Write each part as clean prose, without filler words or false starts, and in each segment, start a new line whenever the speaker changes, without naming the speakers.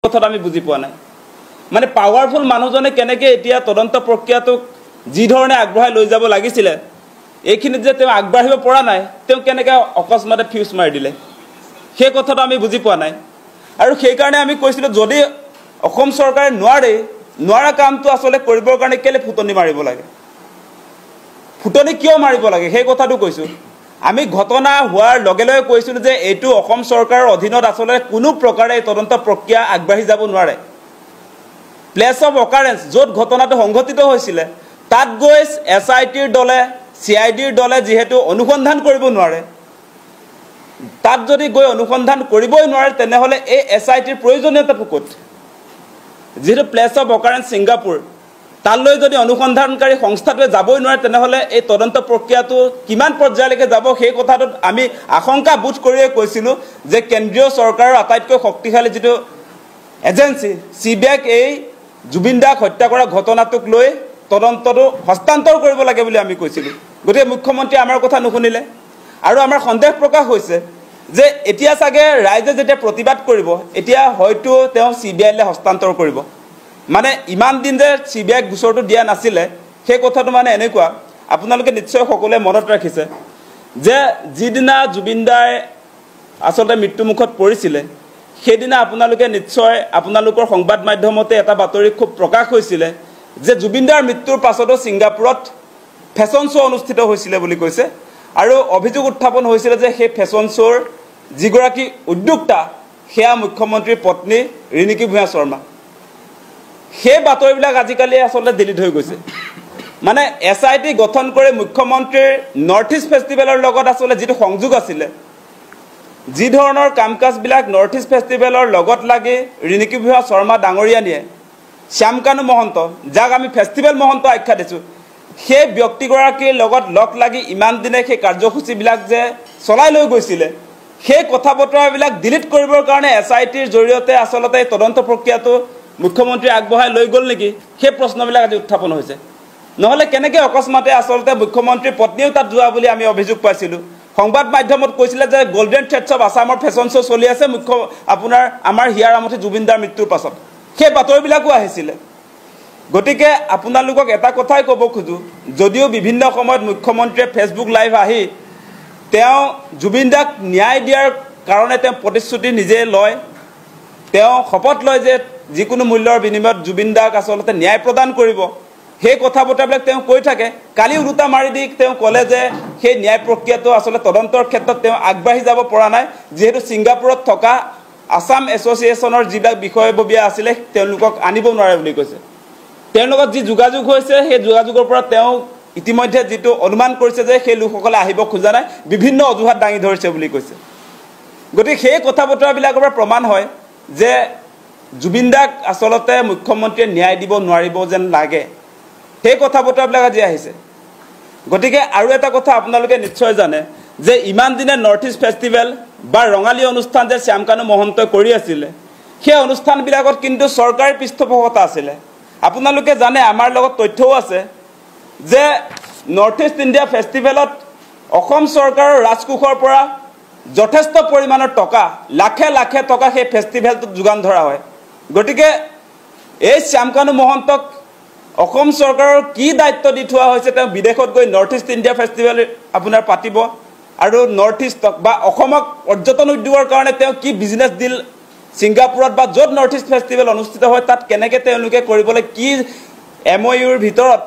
কথাটো আমি বুজি পোৱা নাই মানে পাৱাৰফুল মানুহজনে কেনেকৈ এতিয়া তদন্ত প্ৰক্ৰিয়াটো যি ধৰণে আগবঢ়াই লৈ যাব লাগিছিল এইখিনিত যে তেওঁ আগবাঢ়িব পৰা নাই তেওঁ কেনেকৈ অকস্মাতে ফিউজ মাৰি দিলে সেই কথাটো আমি বুজি পোৱা নাই আৰু সেই কাৰণে আমি কৈছিলোঁ যদি অসম চৰকাৰে নোৱাৰা কামটো আসলে কৰিবৰ কাৰণে কেলে ফুটনি মাৰিব লাগে ফুটনি কিয় মাৰিব লাগে সেই কথাটো কৈছোঁ আমি ঘটনা হোৱাৰ লগে লগে কৈছিলোঁ যে এইটো অসম চৰকাৰৰ অধীনত আসলে কোনো প্ৰকাৰে তদন্ত প্ৰক্ৰিয়া আগবাঢ়ি যাব নোৱাৰে প্লেস অফ অকাৰেন্স য'ত ঘটনাটো সংঘটিত হৈছিল তাত গৈ এসআইটিৰ দলে সিআইডিৰ দলে যেহেতু অনুসন্ধান কৰিব নোৱাৰে তাত যদি গৈ অনুসন্ধান কৰিবই নোৱাৰে তেনেহলে এই এসআইটিৰ প্ৰয়োজনীয়তাটো ক'ত যেহেতু প্লেস অফ অকাৰেন্স সিঙ্গাপুৰ তালৈ যদি অনুসন্ধানকাৰী সংস্থাটোৱে যাবই নোৱাৰে তেনেহলে এই তদন্ত প্ৰক্ৰিয়াটো কিমান পৰ্যায়লৈকে যাব সেই কথাটো আমি আশংকা বোধ কৰিয়ে কৈছিলোঁ যে কেন্দ্ৰীয় চৰকাৰৰ আটাইতকৈ শক্তিশালী যেটো এজেন্সি সিবিআইক এই জুবিন দাক হত্যা কৰা ঘটনাটোক লৈ তদন্তটো হস্তান্তৰ কৰিব লাগে বুলি আমি কৈছিলোঁ গতিকে মুখ্যমন্ত্ৰী আমাৰ কথা নুশুনিলে আৰু আমাৰ সন্দেহ প্ৰকাশ হৈছে যে এতিয়া সাগে ৰাইজে যেতিয়া প্ৰতিবাদ কৰিব এতিয়া হয়তো তেওঁ সিবিআইলৈ হস্তান্তৰ কৰিব মানে ইমান দিন যে সিবিআইক গোচৰটো দিয়া নাছিলে সেই কথাটো মানে এনেকুৱা আপোনালোকে নিশ্চয় সকলোৱে মনত ৰাখিছে যে যিদিনা জুবিন দাই আসলে মৃত্যুমুখত পৰিছিল সেইদিনা আপোনালোকে নিশ্চয় আপোনালোকৰ সংবাদ মাধ্যমতে এটা বাতৰি খুব প্ৰকাশ হৈছিল যে জুবিন দাৰ মৃত্যুৰ পাছতো সিঙ্গাপুৰত ফেশ্বন শ্ব' অনুষ্ঠিত হৈছিল বুলি কৈছে আৰু অভিযোগ উত্থাপন হৈছিল যে সেই ফেশ্বন শ্ব'ৰ যিগৰাকী উদ্যোক্তা সেয়া মুখ্যমন্ত্ৰীৰ পত্নী ৰিণিকী ভূঞা শৰ্মা সেই বাতৰিবিলাক আজিকালি আসলে ডিলিট হৈ গৈছে মানে এসআইটি গঠন কৰি মুখ্যমন্ত্ৰীৰ নৰ্থ ইষ্ট ফেষ্টিভেলৰ লগত আসলে যেটো সংযোগ আছিল যি ধৰণৰ কামকাজবিলাক নৰ্থ ইষ্ট ফেষ্টিভেলৰ লগত লাগি ৰিণিকী ভূঞা শৰ্মা ডাঙৰীয়া নিয়ে শ্যামকানু মহন্ত যাক আমি ফেষ্টিভেল মহন্ত আখ্যা দিছোঁ সেই ব্যক্তিগৰাকীৰ লগত লগ লাগি ইমান দিনে সেই কাৰ্যসূচীবিলাক যে চলাই লৈ গৈছিল সেই কথা বতৰাবিলাক ডিলিট কৰিবৰ কাৰণে এসআইটিৰ জৰিয়তে আসলতে তদন্ত প্ৰক্ৰিয়াটো মুখ্যমন্ত্ৰী আগবঢ়াই লৈ গ'ল নেকি সেই প্ৰশ্নবিলাক আজি উত্থাপন হৈছে নহলে কেনেকৈ অকস্মাতে আসলতে মুখ্যমন্ত্ৰীৰ পত্নীও তাত যোৱা বুলি আমি অভিযোগ পাইছিলোঁ সংবাদ মাধ্যমত কৈছিল যে গোল্ডেন থ্ৰেডছ অফ আসামৰ ফেশ্বন শ্ব' চলি আছে আপোনাৰ আমাৰ হিয়াৰ আমঠি জুবিন দাৰ মৃত্যুৰ পাছত সেই বাতৰিবিলাকো আহিছিল গতিকে আপোনালোকক এটা কথাই ক'ব খোজো যদিও বিভিন্ন সময়ত মুখ্যমন্ত্ৰীয়ে ফেচবুক লাইভ আহি তেওঁ জুবিন দাক ন্যায় দিয়াৰ কাৰণে তেওঁ প্ৰতিশ্ৰুতি নিজে লয় তেওঁ শপত লয় যে যিকোনো মূল্যৰ বিনিময়ত জুবিন দাক আসলতে ন্যায় প্ৰদান কৰিব সেই কথা বতৰাবিলাক তেওঁ কৈ থাকে কালি উৰুটা মাৰি দি তেওঁ ক'লে যে সেই ন্যায় প্ৰক্ৰিয়াটো আসলতে তদন্তৰ ক্ষেত্ৰত তেওঁ আগবাঢ়ি যাব পৰা নাই যেহেতু সিঙ্গাপুৰত থকা আসাম এছ'চিয়েশ্যনৰ যিবিলাক বিষয়ববীয়া আছিলে তেওঁলোকক আনিব নোৱাৰে বুলি কৈছে তেওঁৰ লগত যি যোগাযোগ হৈছে সেই যোগাযোগৰ পৰা তেওঁ ইতিমধ্যে যেটো অনুমান কৰিছে যে সেই লোকসকলে আহিব খোজা নাই বিভিন্ন অজুহাত দাঙি ধৰিছে বুলি কৈছে গতিকে সেই কথা বতৰাবিলাকৰ পৰা প্ৰমাণ হয় যে জুবিন দাক আসলতে মুখ্যমন্ত্ৰীয়ে ন্যায় দিব নোৱাৰিব যেন লাগে সেই কথা বতৰাবিলাক আজি আহিছে গতিকে আৰু এটা কথা আপোনালোকে নিশ্চয় জানে যে ইমান দিনে নৰ্থ ইষ্ট ফেষ্টিভেল বা ৰঙালী অনুষ্ঠান যে শ্যামকানু মহন্তই কৰি আছিল সেই অনুষ্ঠানবিলাকত কিন্তু চৰকাৰী পৃষ্ঠপোষকতা আছিল আপোনালোকে জানে আমাৰ লগত তথ্যও আছে যে নৰ্থ ইষ্ট ইণ্ডিয়া ফেষ্টিভেলত অসম চৰকাৰৰ ৰাজকোষৰ পৰা যথেষ্ট পৰিমাণৰ টকা লাখে লাখে টকা সেই ফেষ্টিভেলটোত যোগান ধৰা হয় গতিকে এই শ্যামকানু মহন্তক অসম চৰকাৰৰ কি দায়িত্ব দি থোৱা হৈছে তেওঁ বিদেশত গৈ নৰ্থ ইষ্ট ইণ্ডিয়া ফেষ্টিভেল আপোনাৰ পাতিব আৰু নৰ্থ ইষ্টক বা অসমক পৰ্যটন উদ্যোগৰ কাৰণে তেওঁ কি বিজনেছ ডিল সিঙ্গাপুৰত বা য'ত নৰ্থ ইষ্ট ফেষ্টিভেল অনুষ্ঠিত হয় তাত কেনেকৈ তেওঁলোকে কৰিবলৈ কি MOUৰ ভিতৰত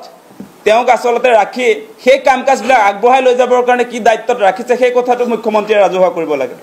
তেওঁক আসলতে ৰাখি সেই কাম কাজবিলাক আগবঢ়াই লৈ যাবৰ কাৰণে কি দায়িত্বত ৰাখিছে সেই কথাটো মুখ্যমন্ত্ৰীয়ে ৰাজহুৱা কৰিব লাগে